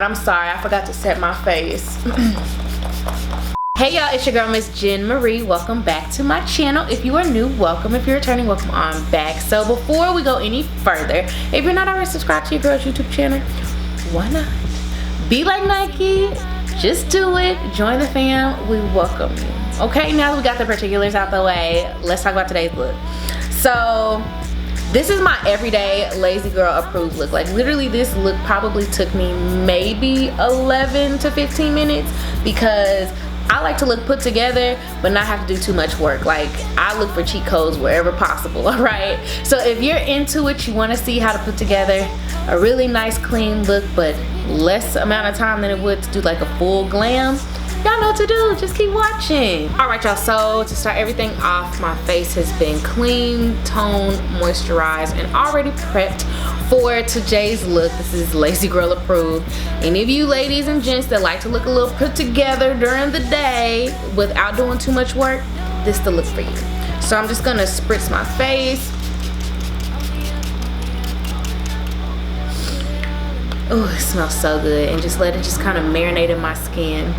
I'm sorry, I forgot to set my face. Hey y'all, it's your girl Miss JenMarie. Welcome back to my channel. If you are new, welcome. If you're returning, welcome on back. So before we go any further, if you're not already subscribed to your girl's YouTube channel, why not? Be like Nike, just do it. Join the fam, we welcome you. Okay, now that we got the particulars out the way, let's talk about today's look. So this is my everyday lazy girl approved look. Like literally this look probably took me maybe 11 to 15 minutes because I like to look put together but not have to do too much work. Like I look for cheat codes wherever possible, alright? So if you're into it, you want to see how to put together a really nice clean look but less amount of time than it would to do like a full glam, y'all know what to do, just keep watching. Alright y'all, so to start everything off, my face has been clean, toned, moisturized, and already prepped for today's look. This is lazy girl approved. Any of you ladies and gents that like to look a little put together during the day without doing too much work, this is the look for you. So I'm just gonna spritz my face. Oh, it smells so good, and just let it just kind of marinate in my skin.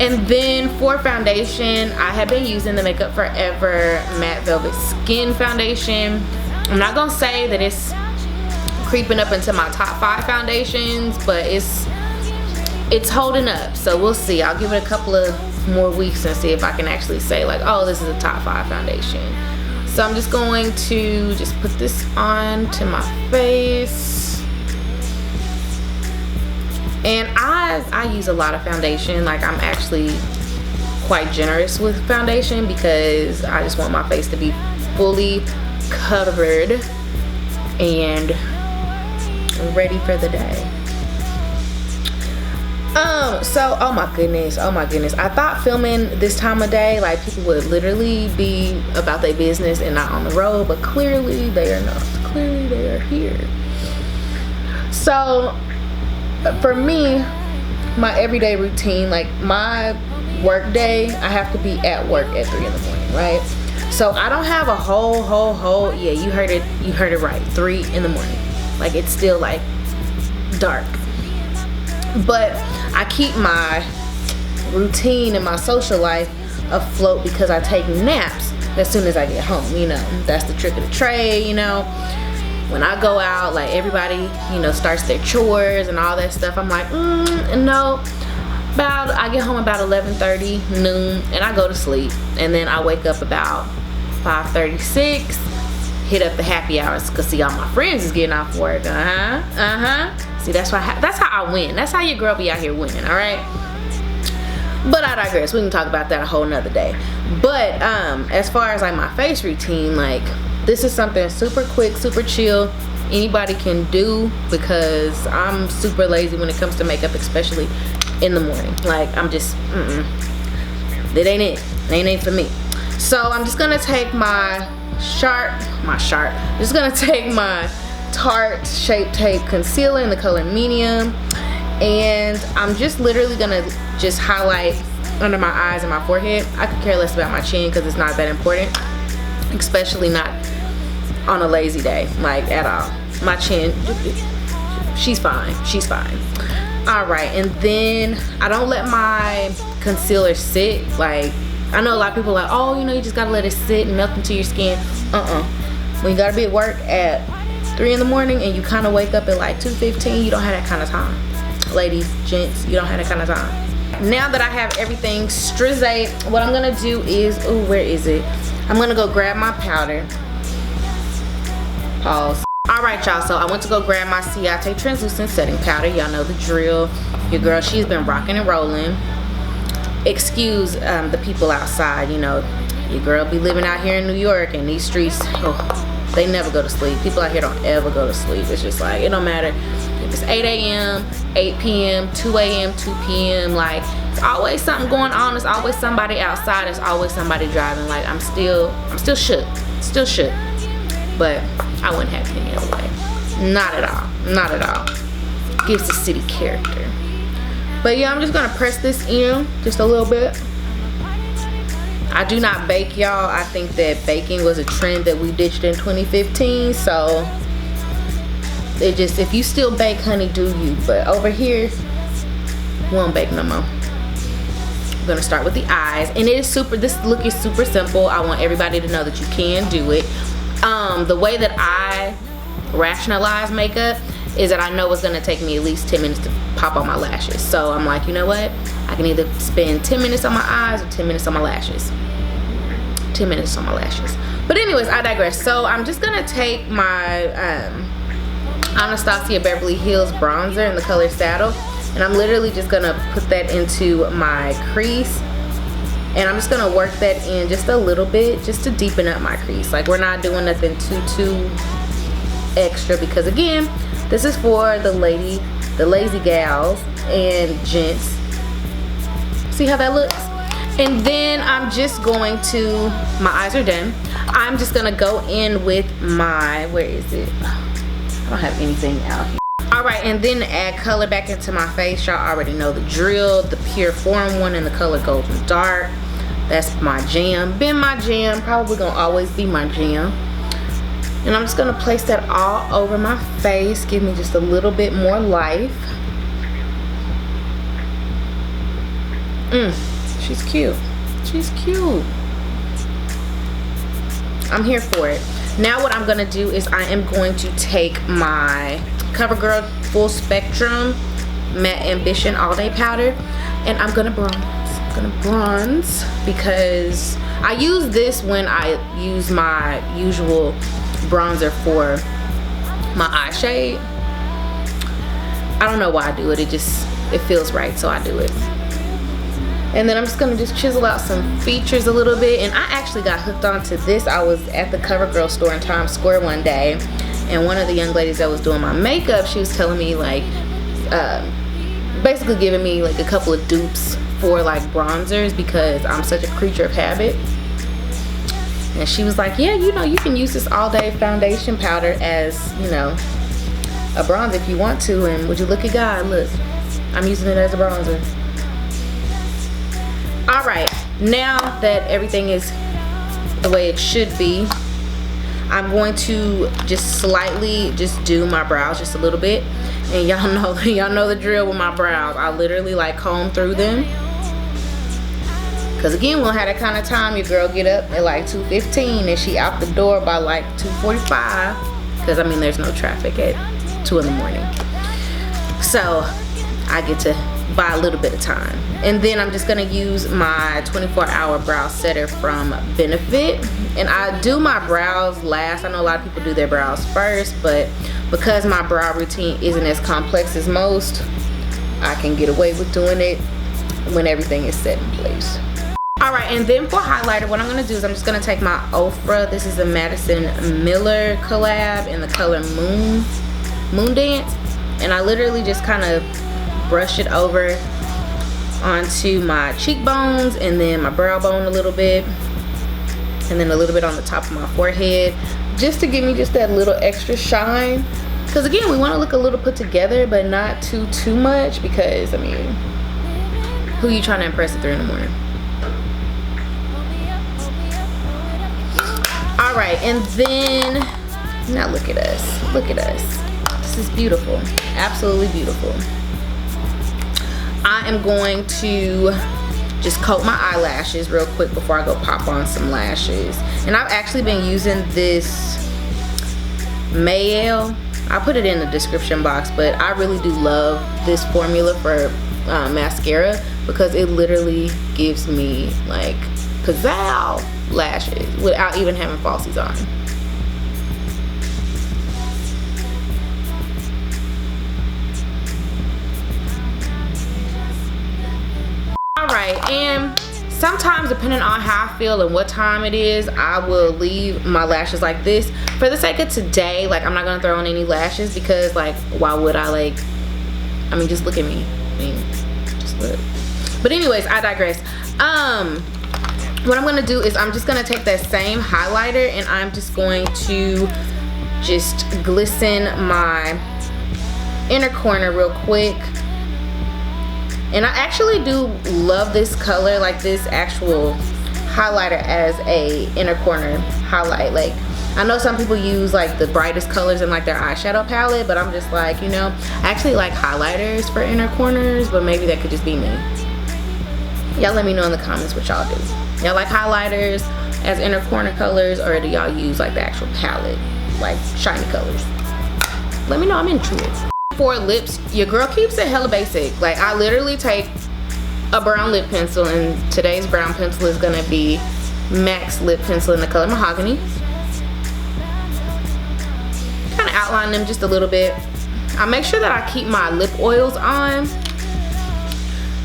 And then for foundation, I have been using the Makeup Forever Matte Velvet Skin Foundation. I'm not gonna say that it's creeping up into my top 5 foundations, but it's holding up, so we'll see. I'll give it a couple of more weeks and see if I can actually say like, oh, this is a top 5 foundation. So I'm just going to just put this on to my face. And I use a lot of foundation. Like I'm actually quite generous with foundation because I just want my face to be fully covered and ready for the day. So oh my goodness, I thought filming this time of day like people would literally be about their business and not on the road, but clearly they are not. Clearly they are here. So for me, my everyday routine, like my work day, I have to be at work at 3 in the morning, right? So I don't have a whole yeah, you heard it right, 3 in the morning. Like it's still like dark. But I keep my routine and my social life afloat because I take naps as soon as I get home, you know. That's the trick of the trade, you know. When I go out, like everybody, you know, starts their chores and all that stuff. I'm like, no. I get home about 11:30, noon, and I go to sleep. And then I wake up about 5:36, hit up the happy hours, cause see all my friends is getting off work. See, that's how I win. That's how your girl be out here winning, all right? But I digress. We can talk about that a whole nother day. But as far as like my face routine, like this is something super quick, super chill, anybody can do because I'm super lazy when it comes to makeup, especially in the morning. Like I'm just it ain't it for me. So I'm just gonna take my Tarte Shape Tape concealer in the color medium, and I'm just literally gonna just highlight under my eyes and my forehead. I could care less about my chin because it's not that important, especially not on a lazy day, like at all. My chin, she's fine. All right, and then I don't let my concealer sit. Like I know a lot of people are like, oh, you know, you just gotta let it sit and melt into your skin. When you gotta be at work at 3 in the morning and you kind of wake up at like 2:15, you don't have that kind of time. Ladies, gents, you don't have that kind of time. Now that I have everything strizate, what I'm gonna do is, oh, where is it? I'm gonna go grab my powder. Pause. Alright y'all, so I went to go grab my Ciate translucent setting powder. Y'all know the drill. Your girl, she's been rocking and rolling. Excuse the people outside, you know. Your girl be living out here in New York, and these streets, oh, they never go to sleep. People out here don't ever go to sleep. It's just like, it don't matter if it's 8 a.m., 8 p.m., 2 a.m., 2 p.m. Like, it's always something going on. There's always somebody outside. There's always somebody driving. Like, I'm still shook. Still shook. But I wouldn't have it any other way. Not at all. Gives the city character. But yeah, I'm just gonna press this in just a little bit. I do not bake, y'all. I think that baking was a trend that we ditched in 2015, so It just, if you still bake, honey, do you. But over here, we won't bake no more. I'm gonna start with the eyes, and it is super, this look is super simple. I want everybody to know that you can do it. The way that I rationalize makeup is that I know it's gonna take me at least 10 minutes to pop on my lashes. So I'm like, you know what? I can either spend 10 minutes on my eyes or 10 minutes on my lashes. 10 minutes on my lashes. But anyways, I digress. So I'm just gonna take my Anastasia Beverly Hills bronzer in the color Saddle, and I'm literally just gonna put that into my crease, and I'm just gonna work that in just a little bit just to deepen up my crease. Like, we're not doing nothing too extra, because again, this is for the lazy gals and gents. See how that looks? And then I'm just going to, my eyes are done. I'm just gonna go in with my, where is it? I don't have anything out here. All right, and then add color back into my face. Y'all already know the drill. The Pure Form one in the color Golden Dark. That's my jam. Been my jam. Probably gonna always be my jam. And I'm just gonna place that all over my face. Give me just a little bit more life. She's cute. She's cute. I'm here for it. Now what I'm gonna do is I am going to take my CoverGirl Full Spectrum Matte Ambition All Day Powder, and I'm gonna bronze. I'm gonna bronze because I use this when I use my usual bronzer for my eye shade. I don't know why I do it. It feels right, so I do it. And then I'm just gonna just chisel out some features a little bit. And I actually got hooked onto this. I was at the CoverGirl store in Times Square one day, and one of the young ladies that was doing my makeup, she was telling me, like, basically giving me like a couple of dupes for like bronzers because I'm such a creature of habit. And she was like, yeah, you know, you can use this all day foundation powder as, you know, a bronzer if you want to. And would you look at God, look, I'm using it as a bronzer. All right, now that everything is the way it should be, I'm going to just slightly just do my brows just a little bit. And y'all know the drill with my brows. I literally like comb through them. Cause again, we don't have that kind of time. Your girl get up at like 2:15 and she out the door by like 2:45. Cause I mean, there's no traffic at 2 in the morning. So I get to buy a little bit of time. And then I'm just gonna use my 24-hour brow setter from Benefit. And I do my brows last. I know a lot of people do their brows first, but because my brow routine isn't as complex as most, I can get away with doing it when everything is set in place. All right, and then for highlighter, what I'm gonna do is I'm just gonna take my Ofra. This is a Madison Miller collab in the color Moon Dance. And I literally just kind of brush it over onto my cheekbones and then my brow bone a little bit, and then a little bit on the top of my forehead, just to give me just that little extra shine. Because again, we want to look a little put together, but not too much, because I mean, who you trying to impress at 3 in the morning? All right, and then now look at us. Look at us. This is beautiful. Absolutely beautiful. I am going to just coat my eyelashes real quick before I go pop on some lashes. And I've actually been using this Mayel. I'll put it in the description box, but I really do love this formula for mascara, because it literally gives me like pizzazz lashes without even having falsies on. Alright, and sometimes depending on how I feel and what time it is, I will leave my lashes like this. For the sake of today, like, I'm not gonna throw on any lashes, because like, why would I? Like, I mean, just look at me. I mean, just look. But anyways, I digress. What I'm gonna do is I'm just gonna take that same highlighter and I'm just going to just glisten my inner corner real quick. And I actually do love this color, like this actual highlighter as a inner corner highlight. Like, I know some people use like the brightest colors in like their eyeshadow palette, but I'm just like, you know, I actually like highlighters for inner corners, but maybe that could just be me. Y'all let me know in the comments what y'all do. Y'all like highlighters as inner corner colors, or do y'all use like the actual palette, like shiny colors? Let me know, I'm into it. For lips, your girl keeps it hella basic. Like I literally take a brown lip pencil, and today's brown pencil is gonna be MAC's lip pencil in the color Mahogany. Kind of outline them just a little bit. I make sure that I keep my lip oils on,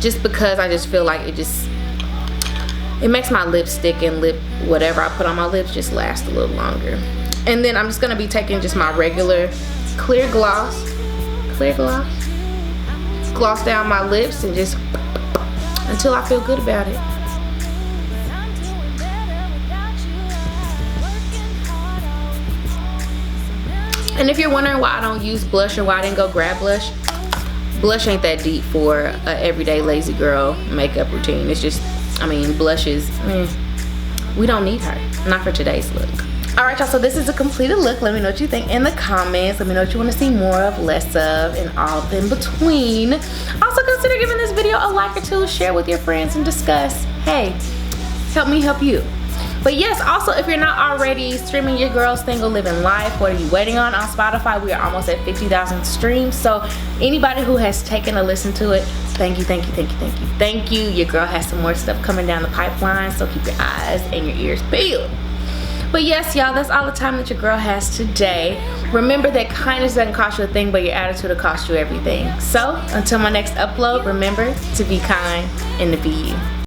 just because I just feel like it makes my lipstick and lip whatever I put on my lips just last a little longer. And then I'm just gonna be taking just my regular clear gloss down my lips, and just until I feel good about it. And if you're wondering why I don't use blush, or why I didn't go grab blush, blush ain't that deep for a everyday lazy girl makeup routine. It's just, I mean, blush is, we don't need her, not for today's look. All right, y'all, so this is a completed look. Let me know what you think in the comments. Let me know what you want to see more of, less of, and all in between. Also, consider giving this video a like or two, share with your friends, and discuss, hey, help me help you. But yes, also, if you're not already streaming your girl's single living life, what are you waiting on Spotify? We are almost at 50,000 streams. So anybody who has taken a listen to it, thank you, thank you, thank you, thank you, thank you. Your girl has some more stuff coming down the pipeline, so keep your eyes and your ears peeled. But yes, y'all, that's all the time that your girl has today. Remember that kindness doesn't cost you a thing, but your attitude will cost you everything. So until my next upload, remember to be kind and to be you.